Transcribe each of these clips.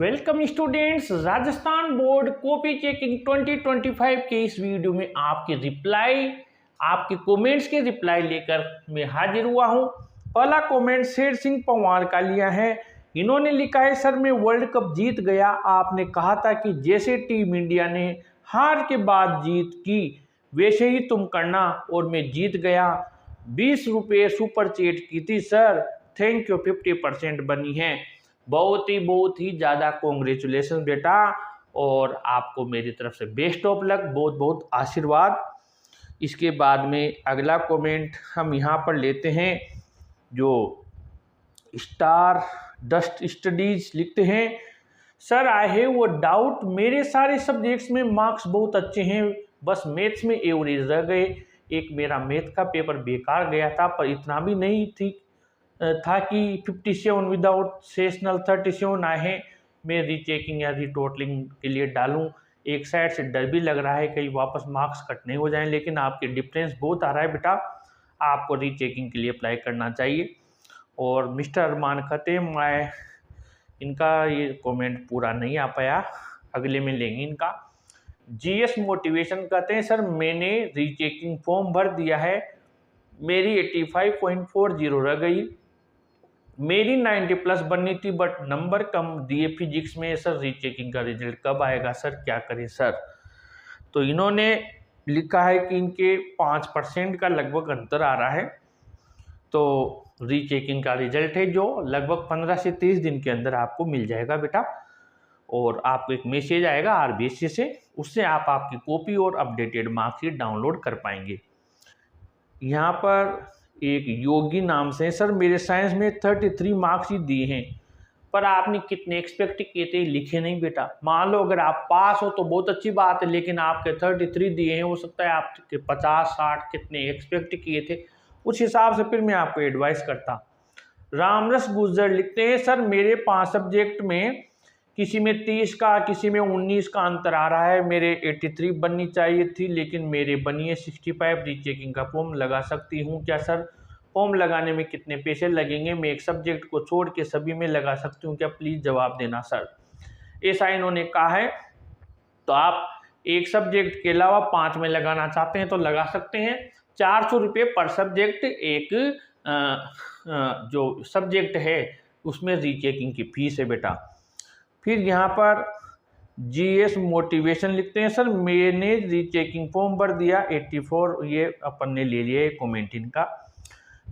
Welcome students, Rajasthan board copy checking 2025 के इस video में आपके कमेंट्स के रिप्लाई लेकर मैं हाजिर हुआ हूं। पहला कमेंट शेर सिंह पंवार का लिया है। इन्होंने लिखा है, सर मैं वर्ल्ड कप जीत गया। आपने कहा था कि जैसे टीम इंडिया ने हार के बाद जीत की वैसे ही तुम करना, और मैं जीत गया। 20 रुपये सुपर चैट की थी सर, थैंक यू। 50% बनी है। बहुत ही ज़्यादा कॉन्ग्रेचुलेशन बेटा, और आपको मेरी तरफ से बेस्ट ऑफ लक, बहुत बहुत आशीर्वाद। इसके बाद में अगला कमेंट हम यहाँ पर लेते हैं, जो स्टार डस्ट स्टडीज लिखते हैं, sir I have a doubt, मेरे सारे सब्जेक्ट्स में मार्क्स बहुत अच्छे हैं, बस मैथ्स में एवरेज रह गए। एक मेरा मैथ का पेपर बेकार गया था, पर इतना भी नहीं था कि 57 विदाउट सेशनल 37 आए हैं। मैं रीचेकिंग या रीटोटलिंग के लिए डालूं। एक साइड से डर भी लग रहा है कहीं वापस मार्क्स कट नहीं हो जाएं, लेकिन आपके डिफरेंस बहुत आ रहा है बेटा, आपको रीचेकिंग के लिए अप्लाई करना चाहिए। और मिस्टर अरमान कहते हैं, मैं इनका ये कमेंट पूरा नहीं आ पाया, अगले में लेंगे इनका। जीएस मोटिवेशन कहते हैं, सर मैंने रीचेकिंग फॉर्म भर दिया है, मेरी 85.40 रह गई। मेरी 90 प्लस बननी थी, बट नंबर कम दिए फिजिक्स में। सर रीचेकिंग का रिजल्ट कब आएगा सर, क्या करें सर? तो इन्होंने लिखा है कि इनके 5% का लगभग अंतर आ रहा है। तो रीचेकिंग का रिजल्ट है जो लगभग 15 से 30 दिन के अंदर आपको मिल जाएगा बेटा, और आपको एक मैसेज आएगा आरबीएससी से, उससे आप आपकी कॉपी और अपडेटेड मार्कशीट डाउनलोड कर पाएंगे। यहाँ पर एक योगी नाम से, सर मेरे साइंस में 33 मार्क्स ही दिए हैं, पर आपने कितने एक्सपेक्ट किए थे लिखे नहीं बेटा। मान लो अगर आप पास हो तो बहुत अच्छी बात है, लेकिन आपके 33 दिए हैं, हो सकता है आपके 50-60 कितने एक्सपेक्ट किए थे, उस हिसाब से फिर मैं आपको एडवाइस करता। रामरस गुजर लिखते हैं, सर मेरे 5 सब्जेक्ट में किसी में 30 का, किसी में 19 का अंतर आ रहा है। मेरे 83 बननी चाहिए थी, लेकिन मेरे बनी है 65। रीचेकिंग का फॉर्म लगा सकती हूँ क्या सर? फॉर्म लगाने में कितने पैसे लगेंगे? मैं एक सब्जेक्ट को छोड़ के सभी में लगा सकती हूँ क्या? प्लीज़ जवाब देना सर। ऐसा इन्होंने कहा है। तो आप एक सब्जेक्ट के अलावा 5 में लगाना चाहते हैं तो लगा सकते हैं। 400 रुपये पर सब्जेक्ट एक जो सब्जेक्ट है उसमें रीचेकिंग की फीस है बेटा। फिर यहाँ पर जीएस मोटिवेशन लिखते हैं, सर मैंने रीचेकिंग फॉर्म भर दिया 84, ये अपन ने ले लिया कमेंट इनका।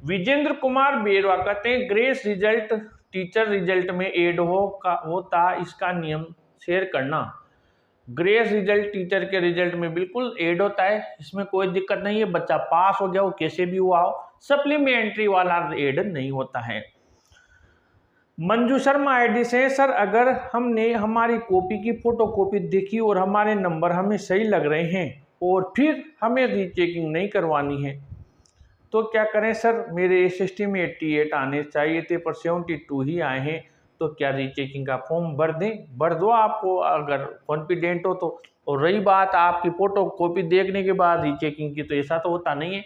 विजेंद्र कुमार बेरवा कहते हैं, ग्रेस रिजल्ट टीचर रिजल्ट में एड होता, इसका नियम शेयर करना। ग्रेस रिजल्ट टीचर के रिजल्ट में बिल्कुल ऐड होता है, इसमें कोई दिक्कत नहीं है। बच्चा पास हो गया हो कैसे भी हुआ हो, सप्लीमेंट्री वाला ऐड नहीं होता है। मंजू शर्मा आईडी से, सर अगर हमने हमारी कॉपी की फोटो कॉपी देखी और हमारे नंबर हमें सही लग रहे हैं और फिर हमें रीचेकिंग नहीं करवानी है तो क्या करें सर? मेरे एसएसटी में 88 आने चाहिए थे, पर 72 ही आए हैं, तो क्या रीचेकिंग का फॉर्म भर दें? भर दो आपको अगर कॉन्फिडेंट हो तो। और रही बात आपकी फोटो कॉपी देखने के बाद रीचेकिंग की, तो ऐसा तो होता नहीं है।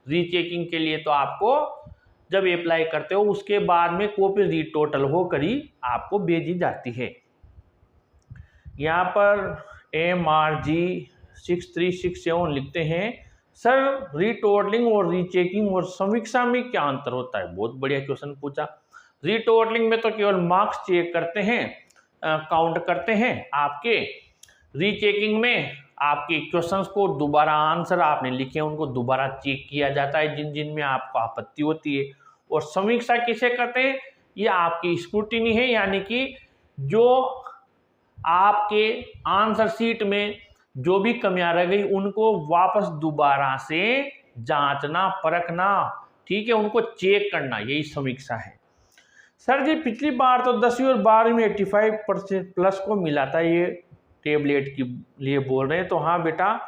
रीचेकिंग के लिए तो आपको जब अप्लाई करते हो उसके बाद में कॉपी रीटोटल होकर ही आपको भेजी जाती है। यहाँ पर MRG 6367 लिखते हैं, सर रीटोटलिंग और रीचेकिंग और समीक्षा में क्या अंतर होता है? बहुत बढ़िया क्वेश्चन पूछा। रीटोटलिंग में तो केवल मार्क्स चेक करते हैं, काउंट करते हैं आपके। रीचेकिंग में आपके क्वेश्चंस को दोबारा आंसर आपने लिखे हैं उनको दोबारा चेक किया जाता है जिन जिन में आपको आपत्ति होती है। और समीक्षा किसे कहते हैं? ये आपकी स्क्रूटिनी है, यानी कि जो आपके आंसर शीट में जो भी कमियां रह गई उनको वापस दोबारा से जांचना, परखना, ठीक है, उनको चेक करना, यही समीक्षा है। सर जी पिछली बार तो 10वीं और 12वीं में 85% प्लस को मिला था, ये टेबलेट के लिए बोल रहे हैं। तो हाँ बेटा,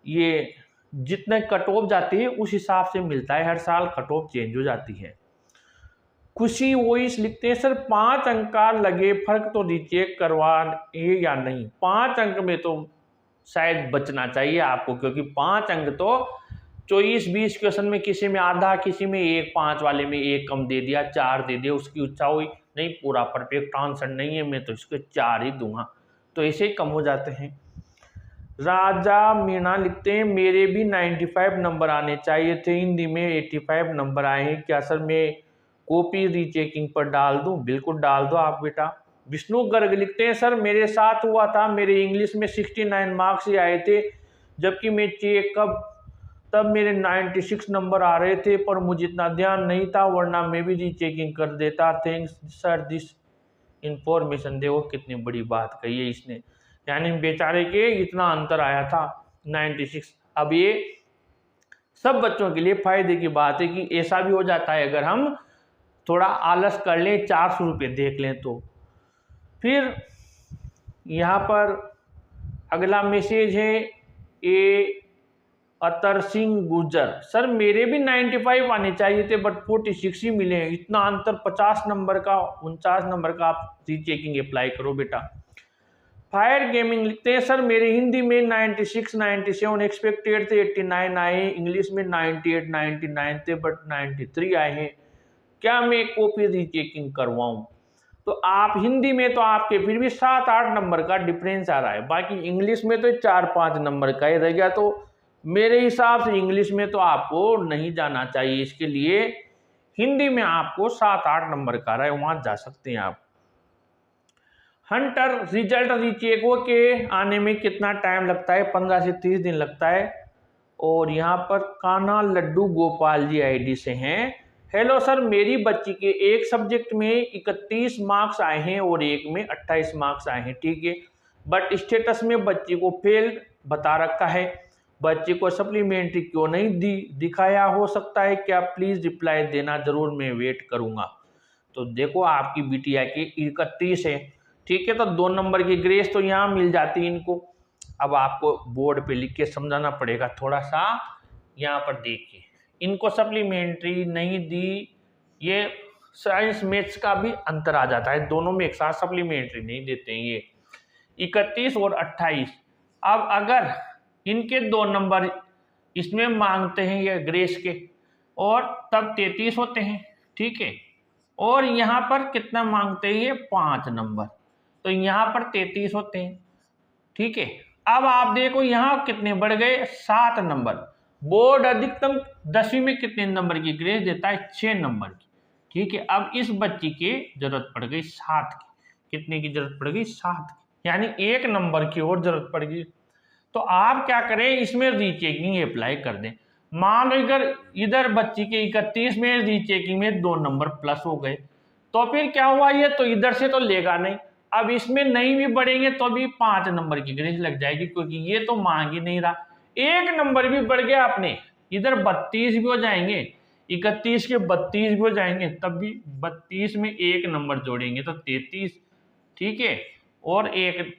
ये जितने कट ऑफ जाती है उस हिसाब से मिलता है, हर साल कट ऑफ चेंज हो जाती है। खुशी वॉइस लिखते हैं, सर 5 अंक का लगे फर्क तो रीचेक करवाए या नहीं? 5 अंक में तो शायद बचना चाहिए आपको, क्योंकि 5 अंक तो 24-20 क्वेश्चन में किसी में आधा, किसी में 1, 5 वाले में 1 कम दे दिया, 4 दे दिया, उसकी इच्छा हुई नहीं पूरा परफेक्ट आंसर नहीं है, मैं तो इसके 4 ही दूंगा, तो ऐसे ही कम हो जाते हैं। राजा मीणा लिखते हैं मेरे भी 95 नंबर आने चाहिए थे, हिंदी में 85 नंबर आए हैं, क्या सर मैं कॉपी रीचेकिंग पर डाल दूं? बिल्कुल डाल दो आप बेटा। विष्णु गर्ग लिखते हैं सर मेरे साथ हुआ था, मेरे इंग्लिश में 69 मार्क्स ही आए थे, जबकि मैं चेक तब मेरे 96 नंबर आ रहे थे, पर मुझे इतना ध्यान नहीं था, वरना मैं भी रीचेकिंग कर देता। Thanks sir this information. देखो कितनी बड़ी बात कही है इसने, यानी बेचारे के इतना अंतर आया था 96। अब ये सब बच्चों के लिए फायदे की बात है कि ऐसा भी हो जाता है अगर हम थोड़ा आलस कर लें, 400 रुपये देख लें तो। फिर यहाँ पर अगला मैसेज है ए अतर सिंह गुर्जर, सर मेरे भी 95 आने चाहिए थे बट 46 ही मिले हैं, इतना अंतर 50 नंबर का 49 नंबर का, आप रीचेकिंग अप्लाई करो बेटा। फायर गेमिंग लिखते हैं सर मेरे हिंदी में 96 97 एक्सपेक्टेड थे, 89 आए, इंग्लिश में 98 99 थे बट 93 आए हैं, क्या मैं कॉपी रीचेकिंग करवाऊं? तो आप हिंदी में तो आपके फिर भी 7-8 नंबर का डिफरेंस आ रहा है, बाकी इंग्लिश में तो 4-5 नंबर का ही रह गया, तो मेरे हिसाब से इंग्लिश में तो आपको नहीं जाना चाहिए, इसके लिए हिंदी में आपको 7-8 नंबर का रहा है, वहां जा सकते हैं आप। हंटर रिजल्ट रीचेक के आने में कितना टाइम लगता है? 15 से 30 दिन लगता है। और यहाँ पर कान्हा लड्डू गोपाल जी आईडी से हैं, हेलो सर मेरी बच्ची के एक सब्जेक्ट में 31 मार्क्स आए हैं और एक में 28 मार्क्स आए हैं, ठीक है, बट स्टेटस में बच्ची को फेल बता रखा है, बच्ची को सप्लीमेंट्री क्यों नहीं दिखाया हो सकता है क्या? प्लीज रिप्लाई देना जरूर, मैं वेट करूंगा। तो देखो आपकी बिटिया की 31 है, ठीक है, तो 2 नंबर की ग्रेस तो यहाँ मिल जाती है इनको। अब आपको बोर्ड पे लिख के समझाना पड़ेगा थोड़ा सा। यहाँ पर देखिए इनको सप्लीमेंट्री नहीं दी, ये साइंस मैथ्स का भी अंतर आ जाता है, दोनों में एक साथ सप्लीमेंट्री नहीं देते हैं ये। 31 और 28, अब अगर इनके 2 नंबर इसमें मांगते हैं ये ग्रेस के, और तब 33 होते हैं, ठीक है, और यहाँ पर कितना मांगते हैं ये 5 नंबर, तो यहाँ पर 33 होते हैं, ठीक है। अब आप देखो यहाँ कितने बढ़ गए, 7 नंबर। बोर्ड अधिकतम 10वीं में कितने नंबर की ग्रेस देता है? 6 नंबर की, ठीक है। अब इस बच्ची की जरूरत पड़ गई 7 की, कितने की जरूरत पड़ गई? 7 की, यानी 1 नंबर की और जरूरत पड़ गई। तो आप क्या करें, इसमें रीचेकिंग अप्लाई कर दें। मान लो इधर बच्ची के 31 में रीचेकिंग में 2 नंबर प्लस हो गए, तो फिर क्या हुआ, ये तो इधर से तो लेगा नहीं, अब इसमें नहीं भी बढ़ेंगे तो भी 5 नंबर की ग्रेस लग जाएगी, क्योंकि ये तो मांग ही नहीं रहा। 1 नंबर भी बढ़ गया अपने, इधर 32 भी हो जाएंगे, 31 के 32 भी हो जाएंगे, तब भी 32 में 1 नंबर जोड़ेंगे तो 33, ठीक है, और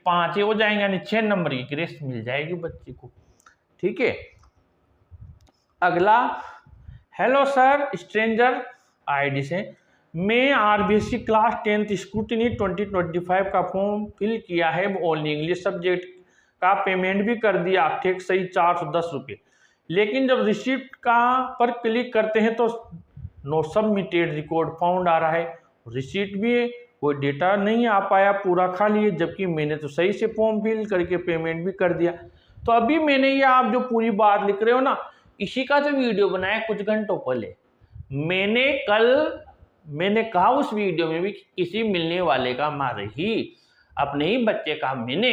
5 हो जाएंगे, यानी 6 नंबर की ग्रेस मिल जाएगी बच्चे को, ठीक है। अगला, हेलो सर स्ट्रेंजर आईडी से, मैं आरबीएससी क्लास 10th स्क्रूटिनी 2025 का फॉर्म फिल किया है, ओनली इंग्लिश सब्जेक्ट का पेमेंट भी कर दिया, ठीक सही 410 रुपये, लेकिन जब रिसिप्ट का पर क्लिक करते हैं तो नो सबमिटेड रिकॉर्ड फाउंड आ रहा है, रिसिप्ट भी है, कोई डेटा नहीं आ पाया, पूरा खाली है, जबकि मैंने तो सही से फॉर्म फिल करके पेमेंट भी कर दिया। तो अभी मैंने ये आप जो पूरी बात लिख रहे हो ना, इसी का जो वीडियो बनाया कुछ घंटों पहले, मैंने कहा उस वीडियो में भी किसी मिलने वाले का मारे ही अपने ही बच्चे का मैंने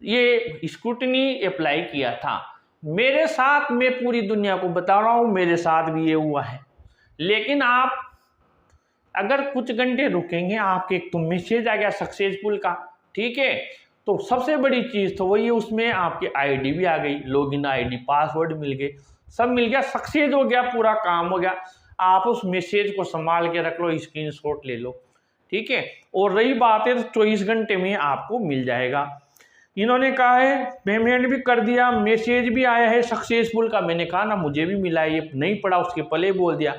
ये स्क्रूटिनी अप्लाई किया था। मेरे साथ, मैं पूरी दुनिया को बता रहा हूँ, मेरे साथ भी ये हुआ है। लेकिन आप अगर कुछ घंटे रुकेंगे, आपके एक तो मैसेज आ गया सक्सेसफुल का, ठीक है, तो सबसे बड़ी चीज़ तो वही है, उसमें आपकी आईडी भी आ गई, लॉगिन आईडी, पासवर्ड मिल गए, सब मिल गया, सक्सेस हो गया, पूरा काम हो गया। आप उस मैसेज को संभाल के रख लो, स्क्रीनशॉट ले लो, ठीक है। और रही बात है तो 24 घंटे में आपको मिल जाएगा। इन्होंने कहा है पेमेंट भी कर दिया, मैसेज भी आया है सक्सेसफुल का, मैंने कहा ना मुझे भी मिला, ये नहीं पड़ा उसके पहले बोल दिया,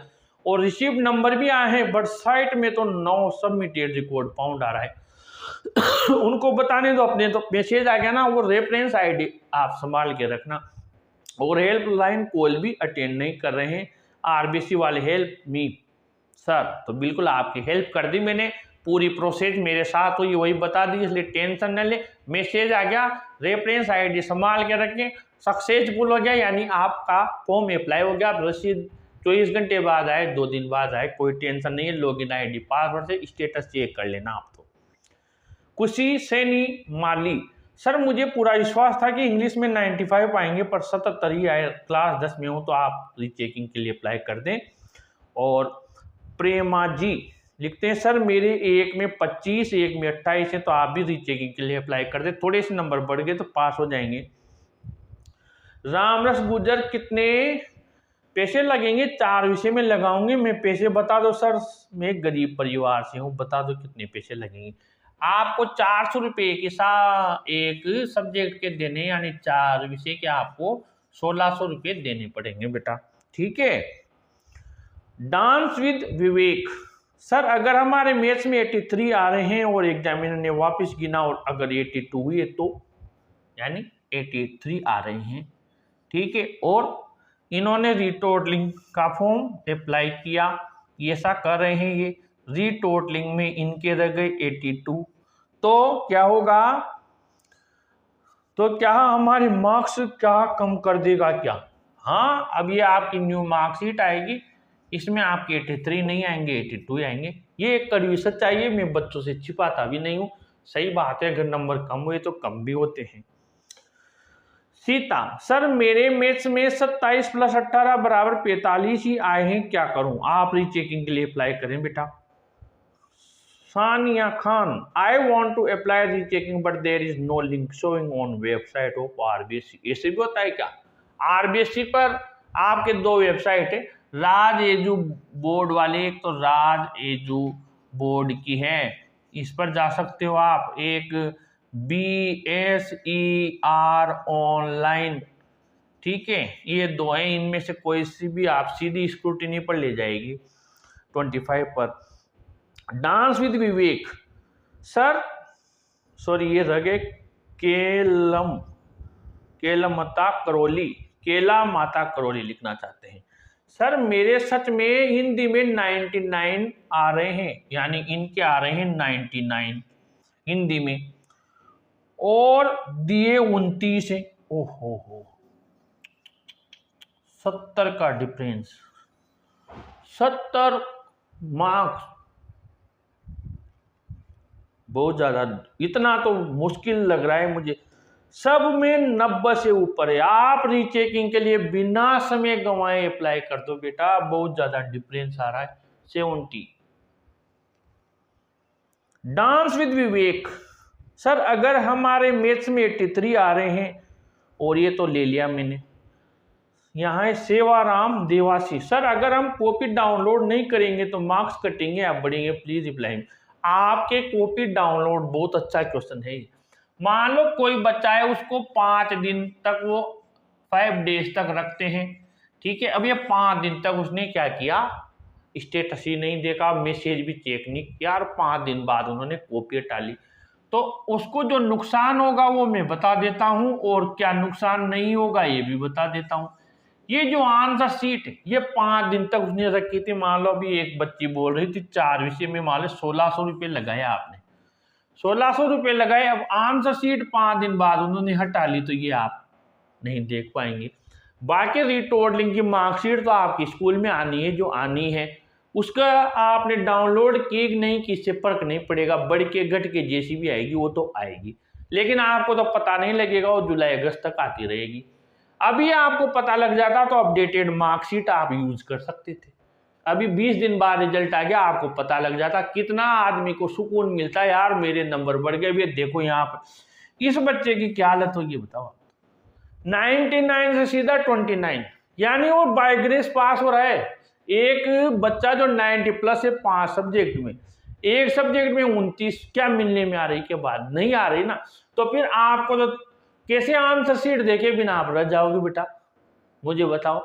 और रिसीव नंबर भी आए हैं, बट साइट में तो नो सबमिटेड रिकॉर्ड फाउंड आ रहा है। उनको बताने दो, अपने तो मैसेज आ गया ना, वो रेफरेंस आईडी आप संभाल के रखना। और हेल्पलाइन कॉल भी अटेंड नहीं कर रहे हैं, आरबीसी वाले हेल्प मी सर तो बिल्कुल आपकी हेल्प कर दी मैंने, पूरी प्रोसेस मेरे साथ हुई वही बता दी, इसलिए टेंशन न ले। मैसेज आ गया, रेफरेंस आईडी संभाल के रखें, सक्सेसफुल हो गया, यानी आपका फॉर्म अप्लाई हो गया। आप रसीद 24 घंटे बाद आए, 2 दिन बाद आए, कोई टेंशन नहीं है। लॉगिन आईडी पासवर्ड से स्टेटस चेक कर लेना आप। तो खुशी सैनी माली, सर मुझे पूरा विश्वास था कि इंग्लिश में 95 आएंगे पर 77 ही आए, क्लास 10 में हूँ, तो आप रीचेकिंग के लिए अप्लाई कर दें। और प्रेमा जी लिखते हैं, सर मेरे एक में 25 एक में 28 है, तो आप भी रीचेकिंग के लिए अप्लाई कर दें, थोड़े से नंबर बढ़ गए तो पास हो जाएंगे। रामरस गुजर, कितने पैसे लगेंगे? 4 विषय में लगाऊंगे मैं, पैसे बता दो सर, मैं एक गरीब परिवार से हूँ, बता दो कितने पैसे लगेंगे। आपको 400 रुपये के साथ एक सब्जेक्ट के देने, यानी 4 विषय के आपको 1600 रुपये देने पड़ेंगे बेटा, ठीक है। डांस विद विवेक, सर अगर हमारे मैथ्स में 83 आ रहे हैं और एग्जामिनर ने वापस गिना और अगर 82 हुए तो, यानी 83 आ रहे हैं, ठीक है, और इन्होंने रीटोटलिंग का फॉर्म अप्लाई किया, ऐसा कर रहे हैं ये, रीटोटलिंग में इनके रह गए 82, तो क्या होगा? तो क्या हमारे मार्क्स क्या कम कर देगा क्या? हाँ, अब ये आपकी न्यू मार्कशीट आएगी, इसमें आपके 83 नहीं आएंगे, 82 आएंगे। ये एक कड़वी सच्चाई है, मैं बच्चों से छिपाता भी नहीं हूँ, सही बात है, अगर नंबर कम हुए तो कम भी होते हैं। सीता, सर मेरे मैथ्स में 27 + 18 = 45 ही आए हैं, क्या करूं? आप रीचेकिंग के लिए अप्लाई करें बेटा। Sania Khan, I want to apply rechecking but there is no link showing on website of RBSC. ऐसे भी होता है क्या? आरबीएससी पर आपके 2 वेबसाइट है, राज एजू बोर्ड वाले, एक तो राज एजू बोर्ड की है, इस पर जा सकते हो आप, एक BSER ऑनलाइन, ठीक है, ये 2 हैं, इनमें से कोई सी भी आप सीधी स्क्रूटिनी पर ले जाएगी 25 पर। Dance with Vivek, sir sorry ये रगे केला माता करौली लिखना चाहते हैं, सर मेरे सच में हिंदी में 99 आ रहे हैं, यानी इनके आ रहे हैं 99 हिंदी में, और दिए 29 है। ओहो हो, 70 का डिफरेंस, 70 मार्क्स, बहुत ज्यादा, इतना तो मुश्किल लग रहा है मुझे। सब में 90 से ऊपर है, आप रीचेकिंग के लिए बिना समय गंवाए अप्लाई कर दो बेटा, बहुत ज्यादा डिफरेंस आ रहा है 70। डांस विद विवेक, सर अगर हमारे मैथ्स में 83 आ रहे हैं, और ये तो ले लिया मैंने, यहाँ है सेवाराम देवासी, सर अगर हम कॉपी डाउनलोड नहीं करेंगे तो मार्क्स कटेंगे या बढ़ेंगे, प्लीज रिप्लाई। आपके कॉपी डाउनलोड, बहुत अच्छा क्वेश्चन है। मान लो कोई बच्चा है, उसको 5 दिन तक, वो 5 डेज तक रखते हैं, ठीक है, अब ये 5 दिन तक उसने क्या किया, स्टेटस ही नहीं देखा, मैसेज भी चेक नहीं किया, और 5 दिन बाद उन्होंने कॉपी हटा ली, तो उसको जो नुकसान होगा वो मैं बता देता हूं, और क्या नुकसान नहीं होगा ये भी बता देता हूं। ये जो आंसर शीट है, ये 5 दिन तक उसने रखी थी, मान लो अभी एक बच्ची बोल रही थी 4 विषय में, मान लो 1600 रुपये लगाया आपने, 1600 रुपये लगाए, अब आंसर शीट 5 दिन बाद उन्होंने हटा ली, तो ये आप नहीं देख पाएंगे। बाकी रीटोटलिंग की मार्कशीट तो आपकी स्कूल में आनी है, जो आनी है, उसका आपने डाउनलोड की नहीं की, इससे फर्क नहीं पड़ेगा, बढ़ के घट के जैसी भी आएगी वो तो आएगी, लेकिन आपको तो पता नहीं लगेगा, वो जुलाई अगस्त तक आती रहेगी। अभी आपको पता लग जाता तो अपडेटेड मार्कशीट आप यूज कर सकते थे, अभी 20 दिन बाद रिजल्ट आ गया, आपको पता लग जाता, कितना आदमी को सुकून मिलता है, यार मेरे नंबर बढ़ गए। भी देखो यहाँ पर इस बच्चे की क्या हालत होगी बताओ, 99 से सीधा 29, यानी वो बाय ग्रेस पास हो रहा है। एक बच्चा जो 90+ है 5 सब्जेक्ट में, एक सब्जेक्ट में 29, क्या मिलने में आ रही के बाद नहीं आ रही ना, तो फिर आपको तो कैसे आंसर शीट देखे बिना आप रह जाओगे बेटा, मुझे बताओ।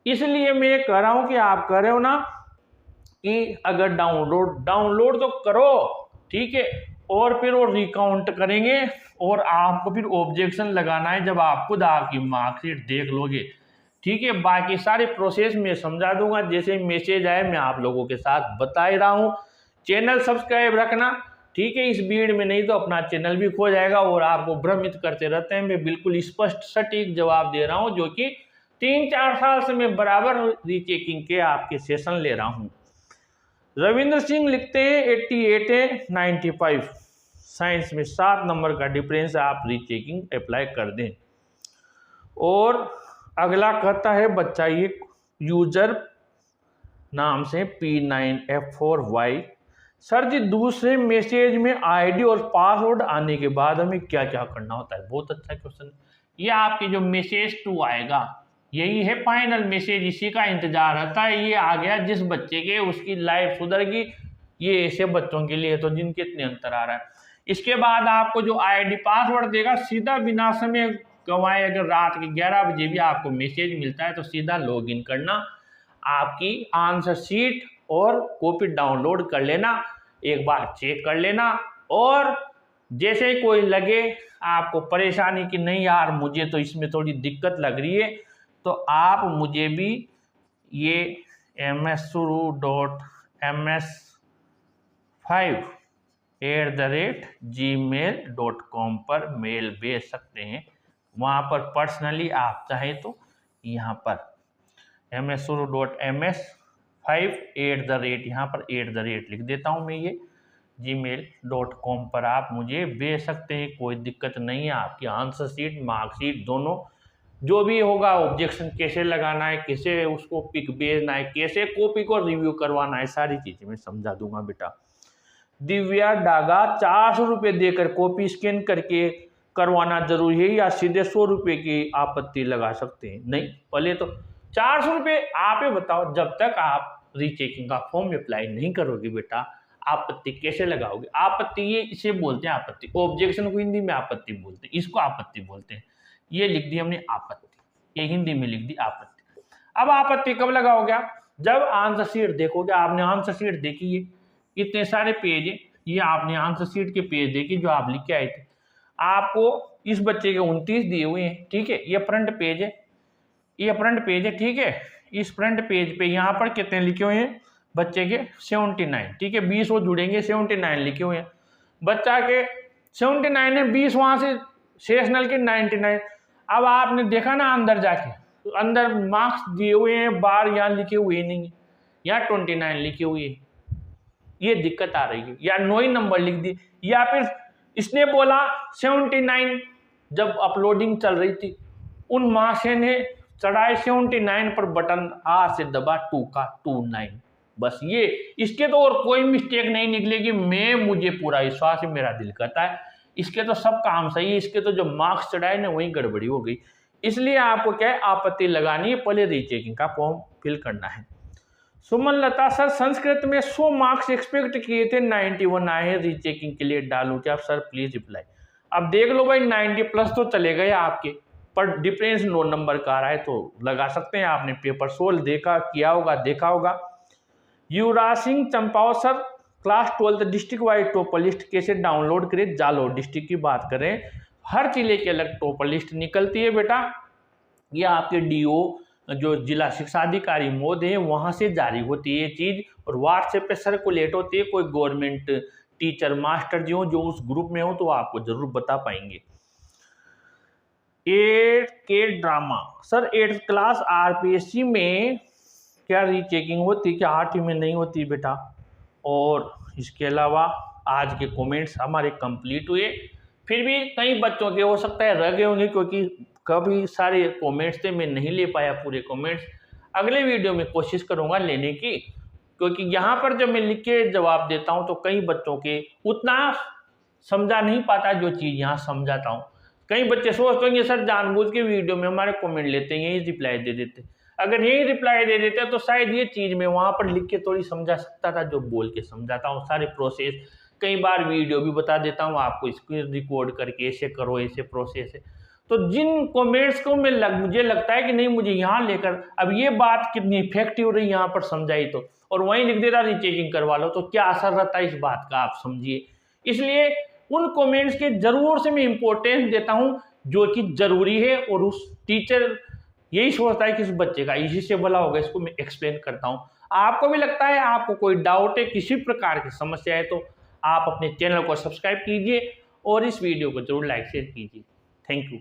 इसलिए मैं कह रहा हूं कि आप कह रहे हो ना कि अगर डाउनलोड तो करो, ठीक है, और फिर वो रिकाउंट करेंगे, और आपको फिर ऑब्जेक्शन लगाना है जब आप खुद आपकी मार्कशीट देख लोगे, ठीक है। बाकी सारे प्रोसेस मैं समझा दूंगा, जैसे मैसेज आए मैं आप लोगों के साथ बता ही रहा हूँ। चैनल सब्सक्राइब रखना, ठीक है। इस भीड़ में नहीं तो अपना चैनल भी खो जाएगा और आपको भ्रमित करते रहते हैं। मैं बिल्कुल स्पष्ट सटीक जवाब दे रहा हूँ, जो कि 3-4 साल से मैं बराबर रीचेकिंग के आपके सेशन ले रहा हूँ। रविंद्र सिंह लिखते हैं 88 है 95, साइंस में 7 नंबर का डिफरेंस, आप रीचेकिंग अप्लाई कर दें। और अगला कहता है बच्चा ये यूजर नाम से P9F4Y, सर जी दूसरे मैसेज में आईडी और पासवर्ड आने के बाद हमें क्या क्या करना होता है? बहुत अच्छा क्वेश्चन। ये आपके जो मैसेज 2 आएगा यही है फाइनल मैसेज, इसी का इंतजार रहता है। ये आ गया जिस बच्चे के उसकी लाइफ सुधरगी, ये ऐसे बच्चों के लिए तो जिनके इतने अंतर आ रहा है। इसके बाद आपको जो आईडी पासवर्ड देगा, सीधा बिना समय गंवाए, अगर रात के 11 बजे भी आपको मैसेज मिलता है तो सीधा लॉगिन करना, आपकी आंसर शीट और कॉपी डाउनलोड कर लेना, एक बार चेक कर लेना। और जैसे ही कोई लगे आपको परेशानी कि नहीं यार मुझे तो इसमें थोड़ी दिक्कत लग रही है, तो आप मुझे भी ये msuru.ms5@gmail.com पर मेल भेज सकते हैं। वहाँ पर पर्सनली आप चाहें तो यहाँ पर msuru.ms5 यहाँ पर @ लिख देता हूँ मैं, ये gmail.com पर आप मुझे भेज सकते हैं। कोई दिक्कत नहीं है। आपकी आंसर शीट, मार्कशीट दोनों जो भी होगा, ऑब्जेक्शन कैसे लगाना है, कैसे उसको पिक भेजना है, कैसे कॉपी को रिव्यू करवाना है, सारी चीज़ें मैं समझा दूंगा बेटा। दिव्या डागा 400 रुपये देकर कॉपी स्कैन करके करवाना जरूरी है या सीधे 100 रुपये की आपत्ति लगा सकते हैं? नहीं, पहले तो 400 रुपये आप ही बताओ। जब तक आप रीचेकिंग का फॉर्म अप्लाई नहीं करोगे बेटा, आपत्ति कैसे लगाओगे? आपत्ति ये इसे बोलते हैं आपत्ति, ऑब्जेक्शन को हिंदी में आपत्ति बोलते हैं, इसको आपत्ति बोलते हैं। ये लिख दी हमने आपत्ति, ये हिंदी में लिख दी आपत्ति। अब आपत्ति कब लगाओगे आप? जब आंसर शीट देखोगे। आपने आंसर शीट देखी है, इतने सारे पेज है, ये आपने आंसर शीट के पेज देखी जो आप लिख के आए थे। आपको इस बच्चे के 29 दिए हुए हैं, ठीक है। ये फ्रंट पेज है, ये फ्रंट पेज है, ठीक है। इस फ्रंट पेज पे यहाँ पर कितने लिखे हुए हैं बच्चे के? 79, ठीक है। 20 वो जुड़ेंगे, 79 लिखे हुए हैं बच्चा के। 79 है, 20 वहाँ से सेशनल के 99। अब आपने देखा ना अंदर जाके, तो अंदर मार्क्स दिए हुए हैं, बार यहाँ लिखे हुए नहीं है, यहाँ 29 लिखे हुए हैं। ये दिक्कत आ रही है। या 9 ही नंबर लिख दी, या फिर इसने बोला 79 जब अपलोडिंग चल रही थी, उन मार्क्स ने चढ़ाए 79 पर बटन आ से दबा 2 का 29। बस ये, इसके तो और कोई मिस्टेक नहीं निकलेगी। मुझे पूरा विश्वास है, मेरा दिल कहता है इसके तो सब काम सही है, इसके तो जो मार्क्स चढ़ाए ना वही गड़बड़ी हो गई। इसलिए आपको क्या है, आपत्ति लगानी है, पहले रीचेकिंग का फॉर्म फिल करना है। सुमन लता सर संस्कृत में 100 मार्क्स एक्सपेक्ट किए थे, 91 आए हैं, रीचेकिंग के लिए डालूं क्या? Sir please reply. अब देख लो भाई 90 प्लस तो चले गए आपके, पर डिफरेंस 9 नंबर का आ रहा है, तो लगा सकते हैं। आपने पेपर सोल्व देखा किया होगा, देखा होगा। युवराज सिंह चंपाव sir class 12 district wise topper list कैसे डाउनलोड करें? जालोर डिस्ट्रिक्ट की बात करें, हर जिले के अलग टॉपर लिस्ट निकलती है बेटा। ये आपके डीओ जो जिला शिक्षा अधिकारी महोदय है वहाँ से जारी होती है ये चीज़, और व्हाट्सएप पे सर्कुलेट होती है। कोई गवर्नमेंट टीचर मास्टर जो उस ग्रुप में हो तो आपको जरूर बता पाएंगे। 8 के drama sir 8th class RPSC में क्या रीचेकिंग होती, क्या 8वीं में नहीं होती बेटा? और इसके अलावा आज के कमेंट्स हमारे कंप्लीट हुए, फिर भी कई बच्चों के हो सकता है रह गए होंगे, क्योंकि कभी सारे कमेंट्स थे, मैं नहीं ले पाया पूरे कमेंट्स। अगले वीडियो में कोशिश करूंगा लेने की, क्योंकि यहाँ पर जब मैं लिख के जवाब देता हूँ तो कई बच्चों के उतना समझा नहीं पाता जो चीज़ यहाँ समझाता हूँ। कई बच्चे सोचते होंगे सर जानबूझ के वीडियो में हमारे कमेंट लेते हैं, यही रिप्लाई दे देते। अगर यही रिप्लाई दे देते तो शायद ये चीज़ मैं वहाँ पर लिख के थोड़ी समझा सकता था, जो बोल के समझाता हूँ सारे प्रोसेस। कई बार वीडियो भी बता देता हूँ आपको, स्क्रीन रिकॉर्ड करके ऐसे करो, ऐसे प्रोसेस है। तो जिन कमेंट्स को मुझे लगता है कि नहीं मुझे यहाँ लेकर अब ये बात कितनी इफेक्टिव रही यहाँ पर समझाई, तो और वहीं लिख देता रीचेकिंग करवा लो, तो क्या असर रहता है इस बात का आप समझिए। इसलिए उन कमेंट्स के जरूर से मैं इम्पोर्टेंस देता हूँ जो कि जरूरी है, और उस टीचर यही सोचता है कि इस बच्चे का इसी से भला होगा, इसको मैं एक्सप्लेन करता हूँ। आपको भी लगता है, आपको कोई डाउट है, किसी प्रकार की समस्या है, तो आप अपने चैनल को सब्सक्राइब कीजिए और इस वीडियो को जरूर लाइक शेयर कीजिए। Thank you.